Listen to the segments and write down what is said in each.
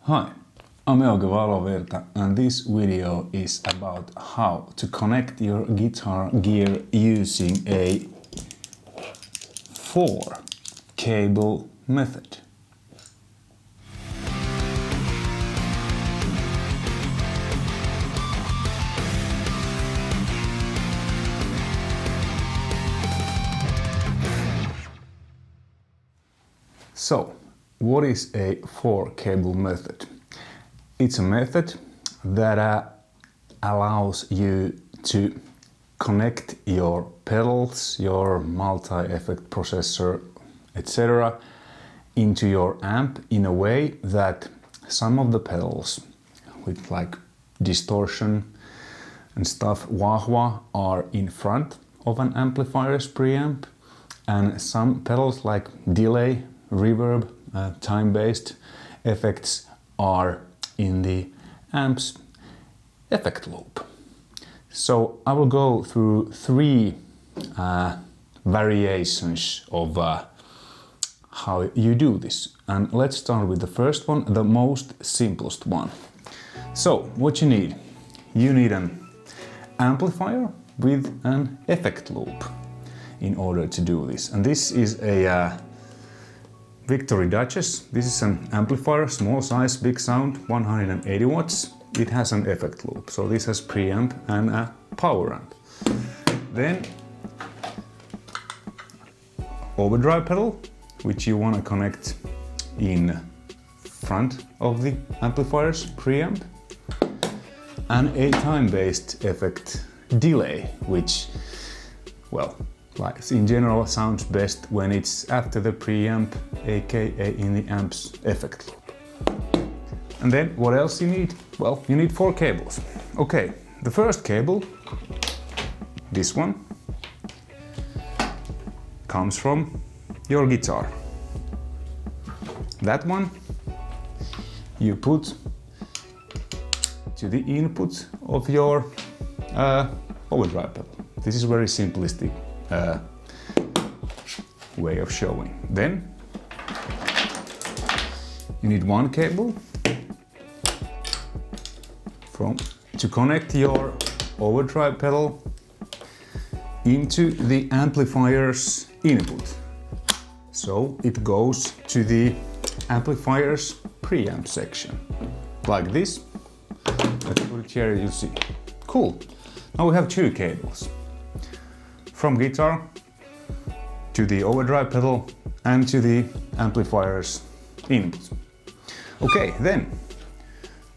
Hi, I'm Euge Valovirta, and this video is about how to connect your guitar gear using a 4-cable method. So, what is a 4-cable method? It's a method that allows you to connect your pedals, your multi-effect processor, etc. into your amp in a way that some of the pedals with like distortion and stuff, wah-wah, are in front of an amplifier's preamp, and some pedals like delay, reverb, time-based effects are in the amp's effect loop. So I will go through 3 variations of how you do this. And let's start with the first one, the most simplest one. So what you need an amplifier with an effect loop in order to do this. And this is a Victory Duchess. This is an amplifier, small size, big sound, 180 watts. It has an effect loop, so this has preamp and a power amp. Then overdrive pedal, which you want to connect in front of the amplifier's preamp, and a time-based effect delay, which, well, like in general sounds best when it's after the preamp, aka in the amp's effect loop. And then what else you need? Well, you need 4 cables. Okay, the first cable, this one, comes from your guitar. That one you put to the input of your overdrive pedal. This is very simplistic way of showing. Then you need 1 cable to connect your overdrive pedal into the amplifier's input. So it goes to the amplifier's preamp section, like this. Let's put it here, you see. Cool. Now we have 2 cables. From guitar to the overdrive pedal and to the amplifier's input. Okay, then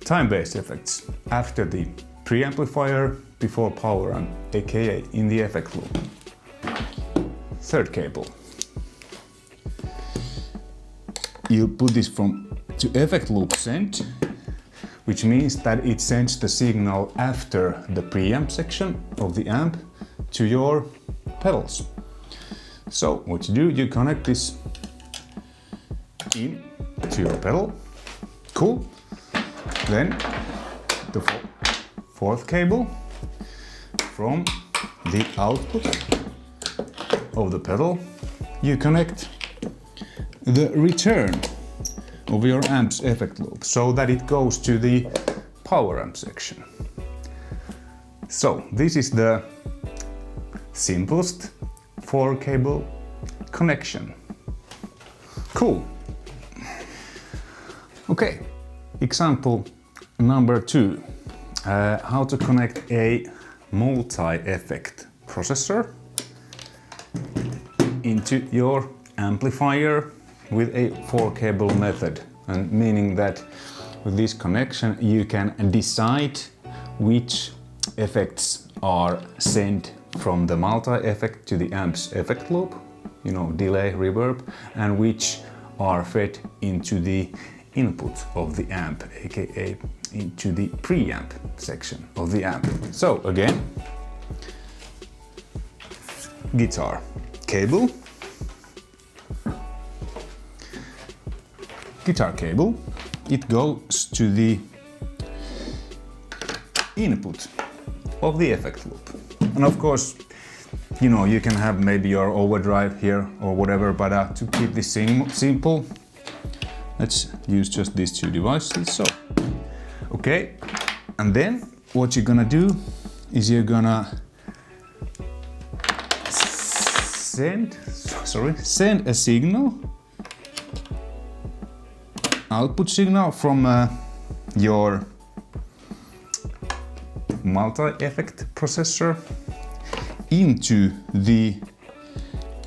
time-based effects after the preamplifier, before power amp, aka in the effect loop. 3rd cable. You put this to effect loop send, which means that it sends the signal after the preamp section of the amp to your pedals. So what you do, you connect this in to your pedal. Cool. Then the 4th cable from the output of the pedal, you connect the return of your amp's effect loop so that it goes to the power amp section. So this is the simplest 4-cable connection. Cool. Okay, example number 2. How to connect a multi-effect processor into your amplifier with a 4-cable method. And meaning that with this connection you can decide which effects are sent from the multi-effect to the amp's effect loop, you know, delay, reverb, and which are fed into the input of the amp, aka into the preamp section of the amp. So again, guitar cable, guitar cable, it goes to the input of the effect loop. And of course, you know, you can have maybe your overdrive here or whatever, but to keep this simple, Let's use just these two devices. So, okay, and then what you're gonna do is you're gonna send a signal, output signal from your multi-effect processor into the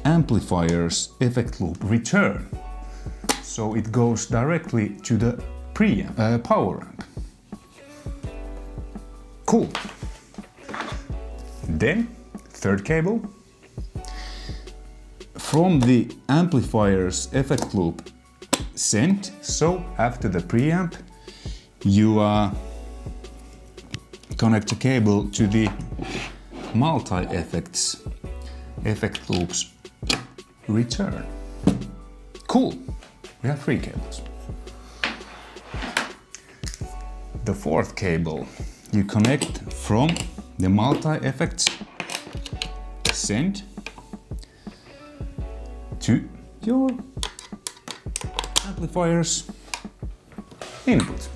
amplifier's effect loop return. So it goes directly to the preamp, power amp. Cool. Then, third cable. From the amplifier's effect loop sent, so after the preamp, you connect a cable to the multi-effects effect loops return. Cool. We have 3 cables. The fourth cable you connect from the multi-effects send to your amplifier's input.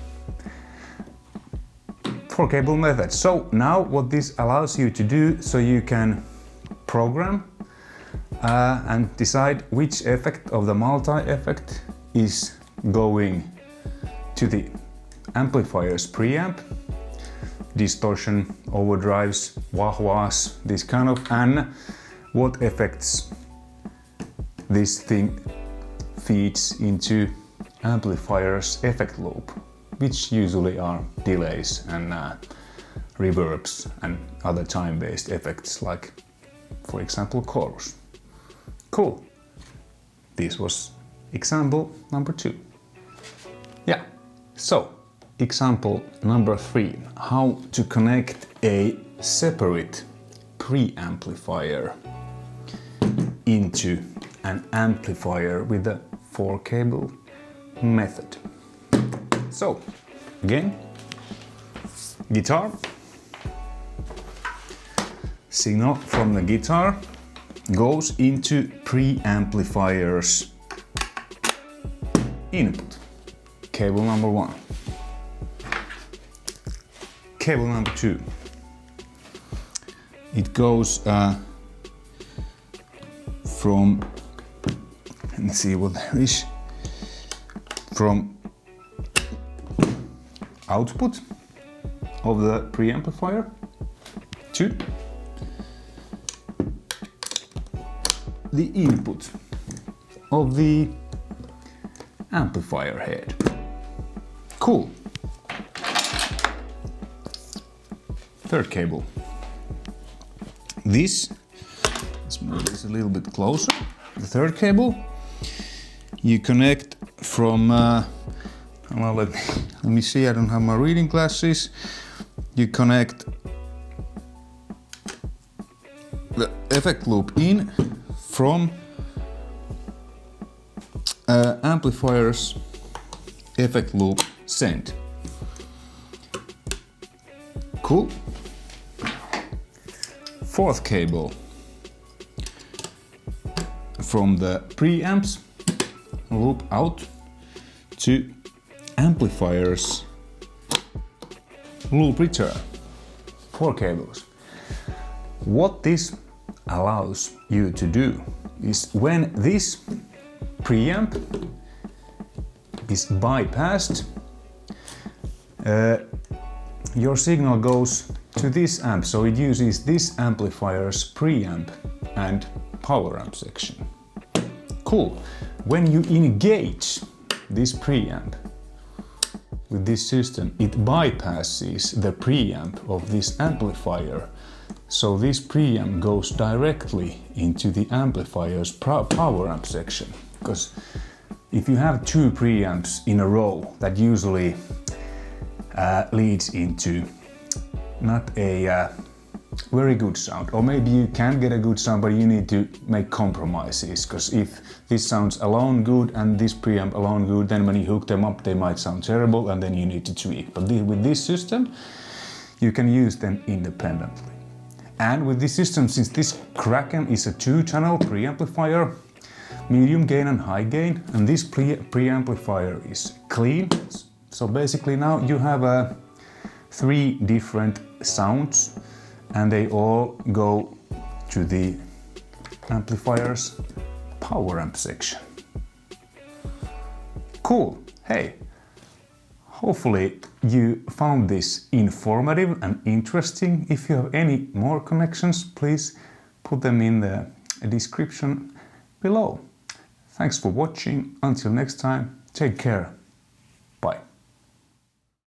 4 cable method. So now what this allows you to do, so you can program and decide which effect of the multi-effect is going to the amplifier's preamp, distortion, overdrives, wah-wahs, this kind of, and what effects this thing feeds into amplifier's effect loop, which usually are delays and reverbs and other time-based effects, like, for example, chorus. Cool. This was example number 2. Yeah, so example number 3, how to connect a separate preamplifier into an amplifier with a 4 cable method. So again, guitar, signal from the guitar goes into preamplifier's input. Cable number 1. Cable number 2. It goes from, let me see what there is, from output of the preamplifier to the input of the amplifier head. Cool. Third cable. Let's move this a little bit closer. The third cable you connect from, well, let me see, I don't have my reading glasses. You connect the effect loop in from amplifier's effect loop send. Cool. Fourth cable from the preamps loop out to amplifier's loop return. 4 cables. What this allows you to do is, when this preamp is bypassed, your signal goes to this amp, so it uses this amplifier's preamp and power amp section. Cool. When you engage this preamp with this system, it bypasses the preamp of this amplifier, so this preamp goes directly into the amplifier's power amp section. Because if you have 2 preamps in a row, that usually leads into not a very good sound, or maybe you can get a good sound, but you need to make compromises, because if this sounds alone good and this preamp alone good, then when you hook them up they might sound terrible, and then you need to tweak. But with this system you can use them independently. And with this system, since this Kraken is a 2-channel preamplifier, medium gain and high gain, and this preamplifier is clean. So basically now you have 3 different sounds and they all go to the amplifier's power amp section. Cool. Hey, hopefully you found this informative and interesting. If you have any more connections, please put them in the description below. Thanks for watching. Until next time, take care.